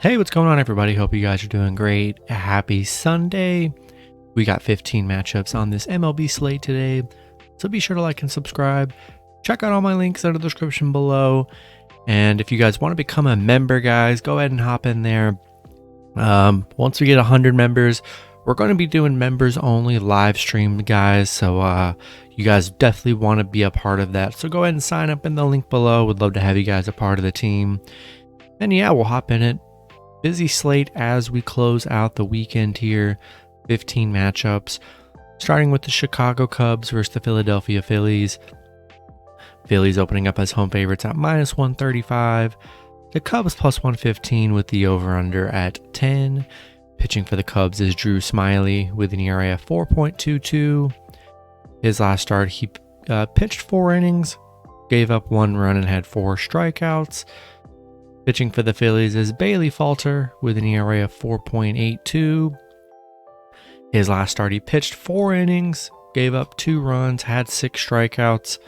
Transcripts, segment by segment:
Hey, what's going on, everybody? Hope you guys are doing great. Happy Sunday. We got 15 matchups on this MLB slate today, so be sure to like and subscribe. Check out all my links in the description below. And if you guys want to become a member, guys, go ahead and hop in there. Once we get 100 members, we're going to be doing members only live stream, guys. So you guys definitely want to be a part of that. So go ahead and sign up in the link below. Would love to have you guys a part of the team. And yeah, we'll hop in it. Busy slate as we close out the weekend here. 15 matchups, starting with the Chicago Cubs versus the Philadelphia Phillies. Phillies opening up as home favorites at -135. The Cubs +115 with the over-under at 10. Pitching for the Cubs is Drew Smyly with an ERA of 4.22. His last start, he pitched 4 innings, gave up 1 run and had 4 strikeouts. Pitching for the Phillies is Bailey Falter with an ERA of 4.82. His last start, he pitched 4 innings, gave up 2 runs, had 6 strikeouts.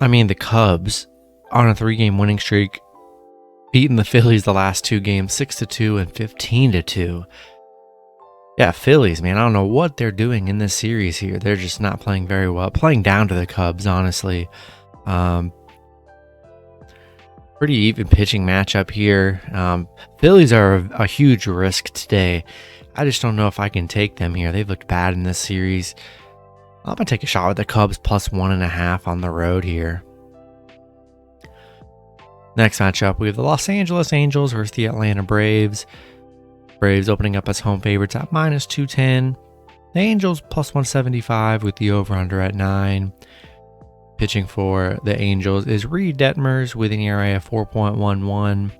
I mean, the Cubs on a 3-game winning streak, beating the Phillies the last 2 games, 6-2 and 15-2. Yeah, Phillies, man, I don't know what they're doing in this series here. They're just not playing very well. Playing down to the Cubs, honestly. Pretty even pitching matchup here. Phillies are a huge risk today. I just don't know if I can take them here. They've looked bad in this series. I'm going to take a shot with the Cubs +1.5 on the road here. Next matchup, we have the Los Angeles Angels versus the Atlanta Braves. Braves opening up as home favorites at -210. The Angels +175 with the over-under at 9. Pitching for the Angels is Reed Detmers with an ERA of 4.11.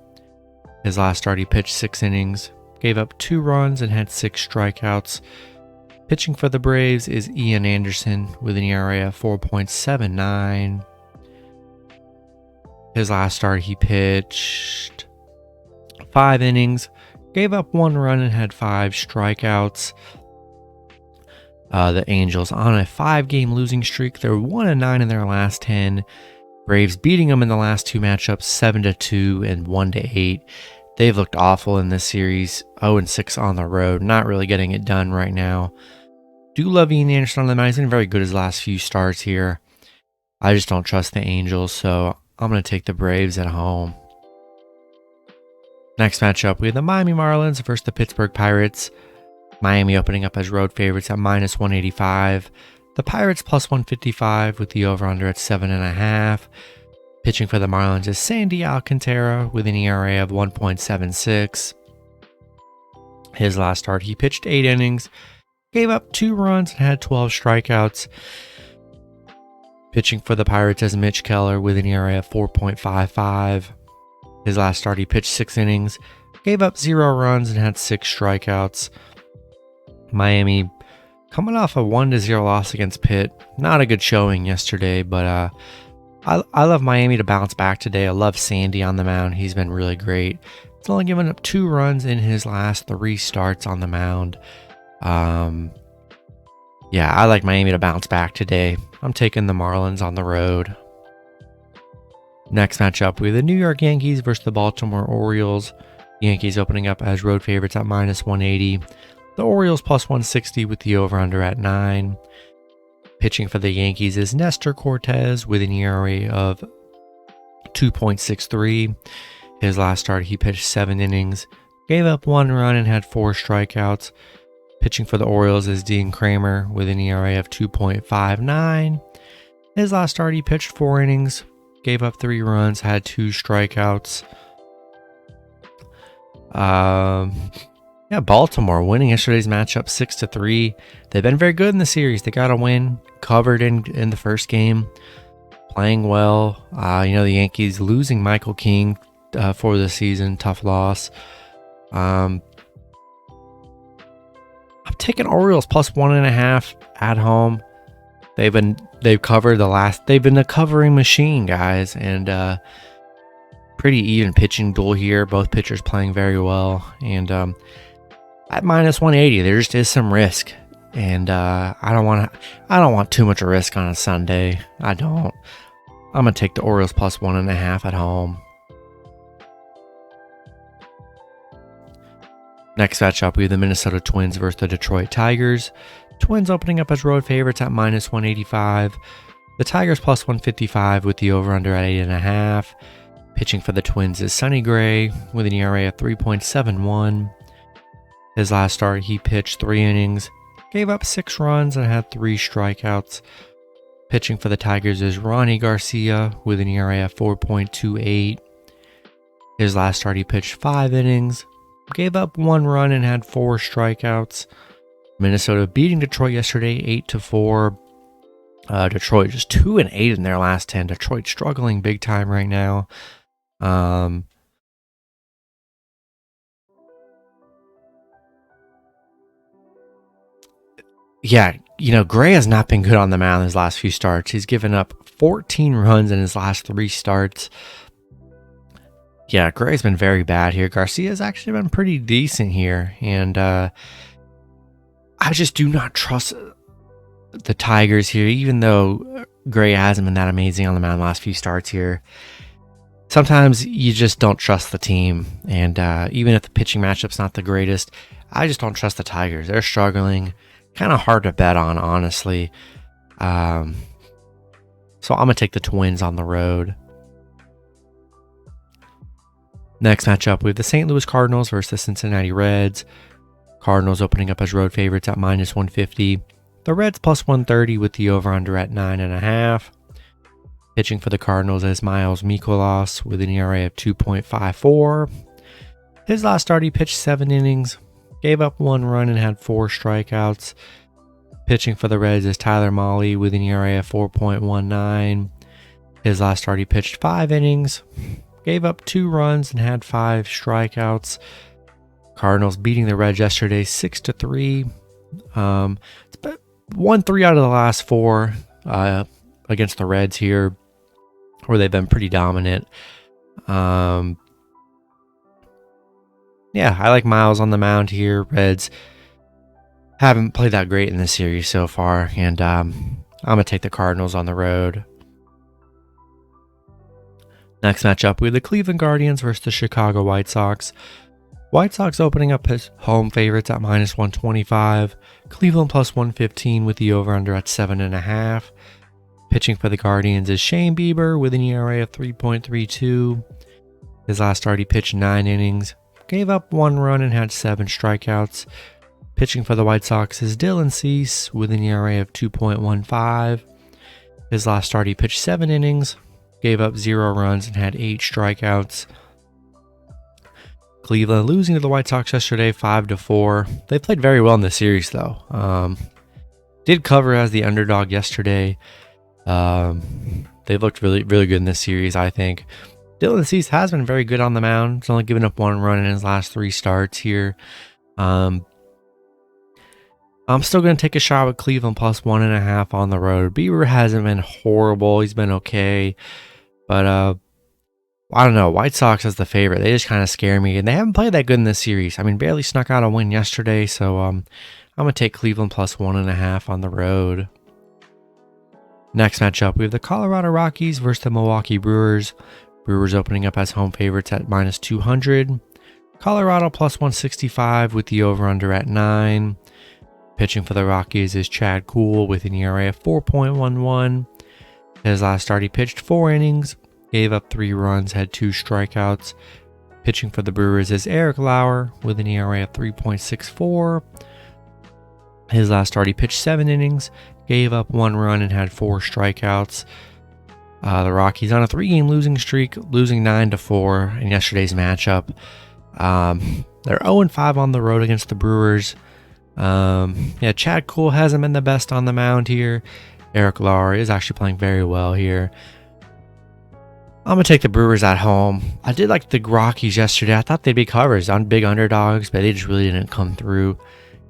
His last start, he pitched 6 innings, gave up 2 runs and had 6 strikeouts. Pitching for the Braves is Ian Anderson with an ERA of 4.79. His last start, he pitched 5 innings, gave up 1 run and had 5 strikeouts. The Angels on a 5-game losing streak. They're 1-9 in their last 10. Braves beating them in the last 2 matchups, 7-2 and 1-8. They've looked awful in this series, 0-6 on the road. Not really getting it done right now. Do love Ian Anderson on the mound. He's been very good his last few starts here. I just don't trust the Angels, so I'm going to take the Braves at home. Next matchup, we have the Miami Marlins versus the Pittsburgh Pirates. Miami opening up as road favorites at -185. The Pirates +155 with the over-under at 7.5. Pitching for the Marlins is Sandy Alcantara with an ERA of 1.76. His last start, he pitched 8 innings, gave up 2 runs and had 12 strikeouts. Pitching for the Pirates is Mitch Keller with an ERA of 4.55. His last start, he pitched 6 innings, gave up 0 runs and had 6 strikeouts. Miami coming off a 1-0 loss against Pitt. Not a good showing yesterday, but I love Miami to bounce back today. I love Sandy on the mound. He's been really great. He's only given up 2 runs in his last 3 starts on the mound. Yeah, I like Miami to bounce back today. I'm taking the Marlins on the road. Next matchup, we have the New York Yankees versus the Baltimore Orioles. Yankees opening up as road favorites at -180. The Orioles +160 with the over-under at 9. Pitching for the Yankees is Nestor Cortez with an ERA of 2.63. His last start, he pitched 7 innings, gave up 1 run and had 4 strikeouts. Pitching for the Orioles is Dean Kramer with an ERA of 2.59. His last start, he pitched 4 innings, gave up 3 runs, had 2 strikeouts. Yeah, Baltimore winning yesterday's matchup 6-3. They've been very good in the series. They got a win, covered in the first game, playing well. The Yankees losing Michael King for the season, tough loss. I'm taking Orioles +1.5 at home. They've been a covering machine, guys, and pretty even pitching duel here. Both pitchers playing very well, and at -180, there just is some risk, and I don't want too much risk on a Sunday. I don't. I'm gonna take the Orioles +1.5 at home. Next matchup, we have the Minnesota Twins versus the Detroit Tigers. Twins opening up as road favorites at minus 185. The Tigers plus 155 with the over-under at 8.5. Pitching for the Twins is Sonny Gray with an ERA of 3.71. His last start, he pitched 3 innings, gave up 6 runs, and had 3 strikeouts. Pitching for the Tigers is Ronnie Garcia with an ERA of 4.28. His last start, he pitched 5 innings, gave up 1 run, and had 4 strikeouts. Minnesota beating Detroit yesterday 8-4. Detroit just 2-8 in their last 10. Detroit struggling big time right now. Yeah, Gray has not been good on the mound his last few starts. He's given up 14 runs in his last 3 starts. Yeah, Gray's been very bad here. Garcia's actually been pretty decent here. And I just do not trust the Tigers here, even though Gray hasn't been that amazing on the mound the last few starts here. Sometimes you just don't trust the team. And even if the pitching matchup's not the greatest, I just don't trust the Tigers. They're struggling. Kind of hard to bet on, honestly. So I'm going to take the Twins on the road. Next matchup, we have the St. Louis Cardinals versus the Cincinnati Reds. Cardinals opening up as road favorites at minus 150. The Reds plus 130 with the over-under at 9.5. Pitching for the Cardinals is Miles Mikolas with an ERA of 2.54. His last start, he pitched 7 innings, gave up 1 run, and had 4 strikeouts. Pitching for the Reds is Tyler Mahle with an ERA of 4.19. His last start, he pitched 5 innings, gave up 2 runs, and had 5 strikeouts. Cardinals beating the Reds yesterday 6-3. It's won 3 out of the last 4 against the Reds here, where they've been pretty dominant. Yeah, I like Miles on the mound here. Reds haven't played that great in this series so far, and I'm going to take the Cardinals on the road. Next matchup, we have the Cleveland Guardians versus the Chicago White Sox. White Sox opening up as home favorites at minus 125. Cleveland plus 115 with the over-under at 7.5. Pitching for the Guardians is Shane Bieber with an ERA of 3.32. His last start, he pitched 9 innings, gave up 1 run, and had 7 strikeouts. Pitching for the White Sox is Dylan Cease with an ERA of 2.15. His last start, he pitched 7 innings, gave up 0 runs, and had 8 strikeouts. Cleveland losing to the White Sox yesterday 5-4. They played very well in this series, though. Did cover as the underdog yesterday. They looked really, really good in this series, I think. Dylan Cease has been very good on the mound. He's only given up 1 run in his last 3 starts here. I'm still going to take a shot with Cleveland plus 1.5 on the road. Bieber hasn't been horrible. He's been okay. But I don't know. White Sox as the favorite. They just kind of scare me. And they haven't played that good in this series. I mean, barely snuck out a win yesterday. So I'm going to take Cleveland plus 1.5 on the road. Next matchup, we have the Colorado Rockies versus the Milwaukee Brewers. Brewers opening up as home favorites at minus 200. Colorado plus 165 with the over-under at 9. Pitching for the Rockies is Chad Kuhl with an ERA of 4.11. His last start, he pitched 4 innings, gave up 3 runs, had 2 strikeouts. Pitching for the Brewers is Eric Lauer with an ERA of 3.64. His last start, he pitched 7 innings, gave up 1 run, and had 4 strikeouts. The Rockies on a 3-game losing streak, losing 9-4 in yesterday's matchup. They're 0-5 on the road against the Brewers. Chad Kuhl hasn't been the best on the mound here. Eric Lauer is actually playing very well here. I'm going to take the Brewers at home. I did like the Rockies yesterday. I thought they'd be covers on big underdogs, but they just really didn't come through.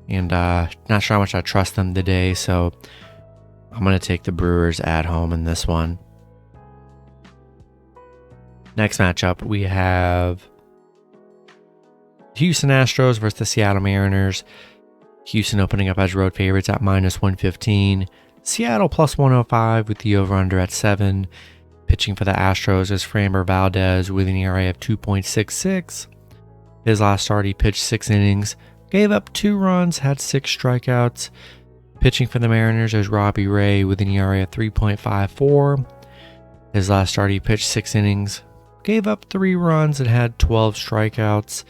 And not sure how much I trust them today, so I'm going to take the Brewers at home in this one. Next matchup, we have Houston Astros versus the Seattle Mariners. Houston opening up as road favorites at minus 115. Seattle plus 105 with the over-under at 7. Pitching for the Astros is Framber Valdez with an ERA of 2.66. His last start, he pitched 6 innings, gave up 2 runs, had 6 strikeouts. Pitching for the Mariners is Robbie Ray with an ERA of 3.54. His last start, he pitched 6 innings, gave up 3 runs, and had 12 strikeouts.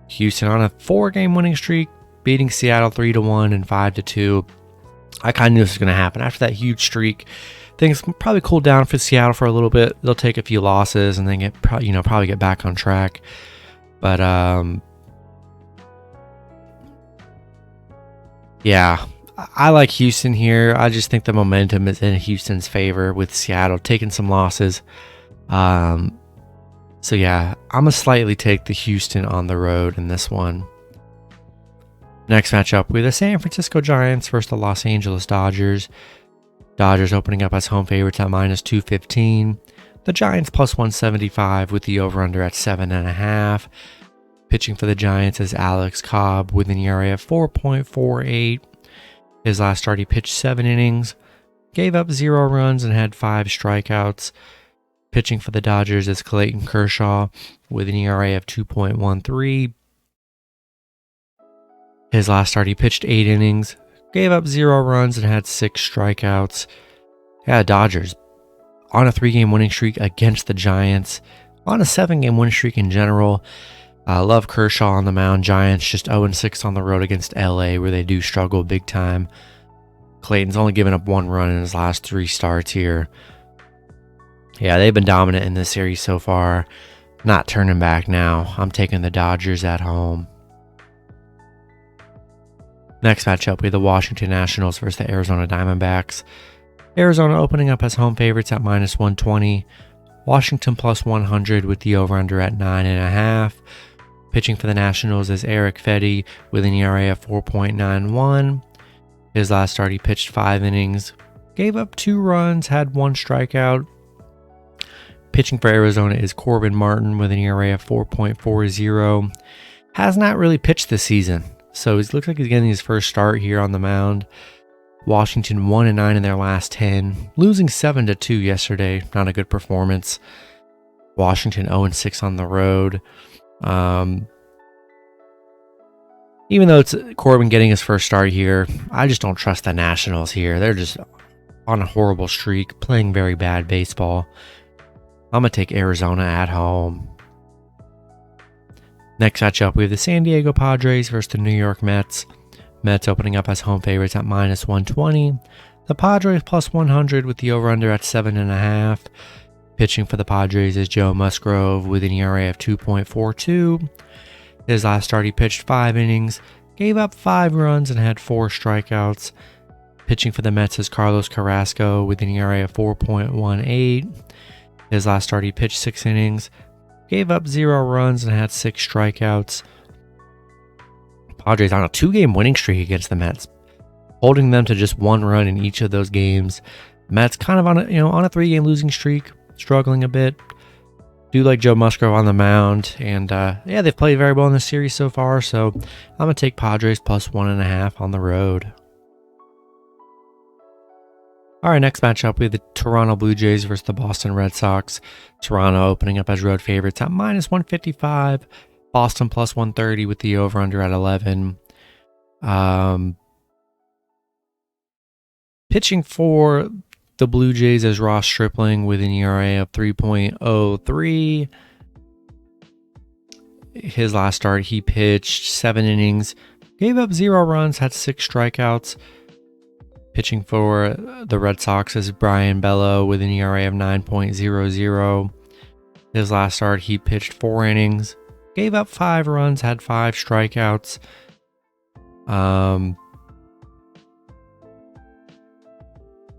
Houston on a 4-game winning streak, beating Seattle 3-1 and 5-2. I kind of knew this was going to happen. After that huge streak, things probably cooled down for Seattle for a little bit. They'll take a few losses and then probably get back on track. But yeah, I like Houston here. I just think the momentum is in Houston's favor with Seattle taking some losses. So yeah, I'm going to slightly take the Houston on the road in this one. Next matchup, we have the San Francisco Giants versus the Los Angeles Dodgers. Dodgers opening up as home favorites at -215. The Giants +175 with the over-under at 7.5. Pitching for the Giants is Alex Cobb with an ERA of 4.48. His last start, he pitched 7 innings, gave up 0 runs, and had 5 strikeouts. Pitching for the Dodgers is Clayton Kershaw with an ERA of 2.13. His last start, he pitched 8 innings, gave up 0 runs, and had 6 strikeouts. Yeah, Dodgers on a 3-game winning streak against the Giants, on a 7-game winning streak in general. I love Kershaw on the mound. Giants just 0-6 on the road against LA, where they do struggle big time. Clayton's only given up 1 run in his last 3 starts here. Yeah, they've been dominant in this series so far. Not turning back now. I'm taking the Dodgers at home. Next matchup, we have the Washington Nationals versus the Arizona Diamondbacks. Arizona opening up as home favorites at -120. Washington +100 with the over-under at 9.5. Pitching for the Nationals is Eric Fedde with an ERA of 4.91. His last start, he pitched 5 innings, gave up 2 runs, had 1 strikeout. Pitching for Arizona is Corbin Martin with an ERA of 4.40. Has not really pitched this season, so it looks like he's getting his first start here on the mound. Washington 1-9 in their last 10, losing 7-2 yesterday. Not a good performance. Washington 0-6 on the road. Even though it's Corbin getting his first start here, I just don't trust the Nationals here. They're just on a horrible streak, playing very bad baseball. I'm going to take Arizona at home. Next matchup, we have the San Diego Padres versus the New York Mets. Mets opening up as home favorites at -120. The Padres +100 with the over-under at 7.5. Pitching for the Padres is Joe Musgrove with an ERA of 2.42. His last start, he pitched 5 innings, gave up 5 runs, and had 4 strikeouts. Pitching for the Mets is Carlos Carrasco with an ERA of 4.18. His last start, he pitched 6 innings, gave up 0 runs, and had 6 strikeouts. Padres on a 2-game winning streak against the Mets, holding them to just 1 run in each of those games. Mets kind of on a 3-game losing streak, struggling a bit. Do like Joe Musgrove on the mound, and they've played very well in this series so far. So I'm gonna take Padres +1.5 on the road. All right, next matchup, we have the Toronto Blue Jays versus the Boston Red Sox. Toronto opening up as road favorites at -155. Boston +130 with the over-under at 11. Pitching for the Blue Jays is Ross Stripling with an ERA of 3.03. His last start, he pitched 7 innings, gave up 0 runs, had 6 strikeouts. Pitching for the Red Sox is Brian Bello with an ERA of 9.00. His last start, he pitched 4 innings, gave up 5 runs, had 5 strikeouts.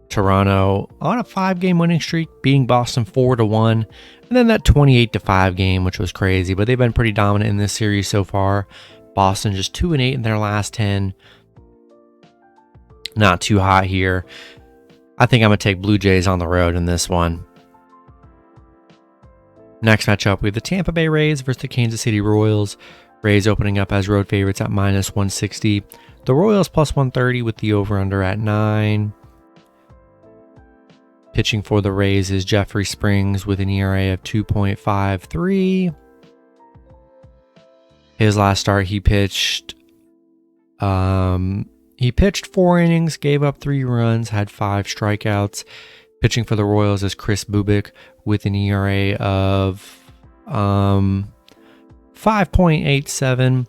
Toronto on a 5-game winning streak, beating Boston 4-1, and then that 28-5 game, which was crazy, but they've been pretty dominant in this series so far. Boston just 2-8 in their last 10. Not too hot here. I think I'm going to take Blue Jays on the road in this one. Next matchup, we have the Tampa Bay Rays versus the Kansas City Royals. Rays opening up as road favorites at -160. The Royals +130 with the over-under at 9. Pitching for the Rays is Jeffrey Springs with an ERA of 2.53. His last start, he pitched 4 innings, gave up 3 runs, had 5 strikeouts. Pitching for the Royals is Chris Bubik with an ERA of 5.87.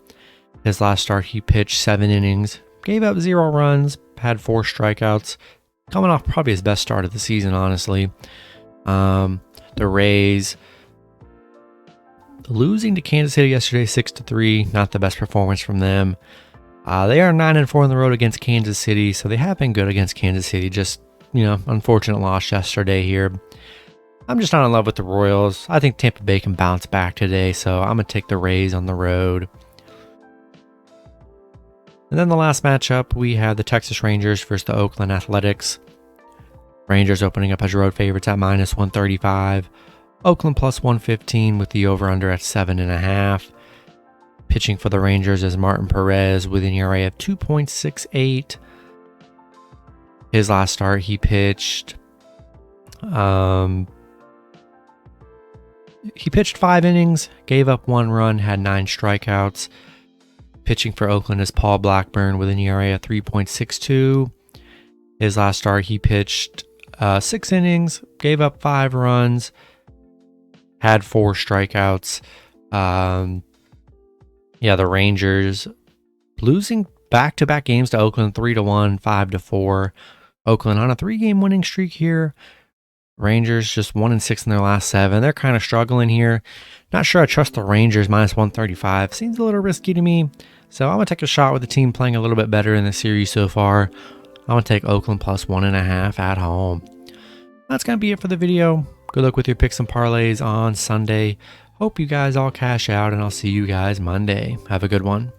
His last start, he pitched 7 innings, gave up 0 runs, had 4 strikeouts. Coming off probably his best start of the season, honestly. The Rays losing to Kansas City yesterday, 6-3. Not the best performance from them. They are 9-4 on the road against Kansas City, so they have been good against Kansas City. Just, unfortunate loss yesterday here. I'm just not in love with the Royals. I think Tampa Bay can bounce back today, so I'm going to take the Rays on the road. And then the last matchup, we have the Texas Rangers versus the Oakland Athletics. Rangers opening up as road favorites at -135. Oakland +115 with the over-under at 7.5. Pitching for the Rangers is Martin Perez with an ERA of 2.68. His last start, he pitched 5 innings, gave up 1 run, had 9 strikeouts. Pitching for Oakland is Paul Blackburn with an ERA of 3.62. His last start, he pitched 6 innings, gave up 5 runs, had 4 strikeouts. The Rangers losing back-to-back games to Oakland, 3-1, 5-4. Oakland on a 3-game winning streak here. Rangers just 1-6 in their last 7. They're kind of struggling here. Not sure I trust the Rangers -135. Seems a little risky to me. So I'm going to take a shot with the team playing a little bit better in the series so far. I'm going to take Oakland +1.5 at home. That's going to be it for the video. Good luck with your picks and parlays on Sunday. Hope you guys all cash out, and I'll see you guys Monday. Have a good one.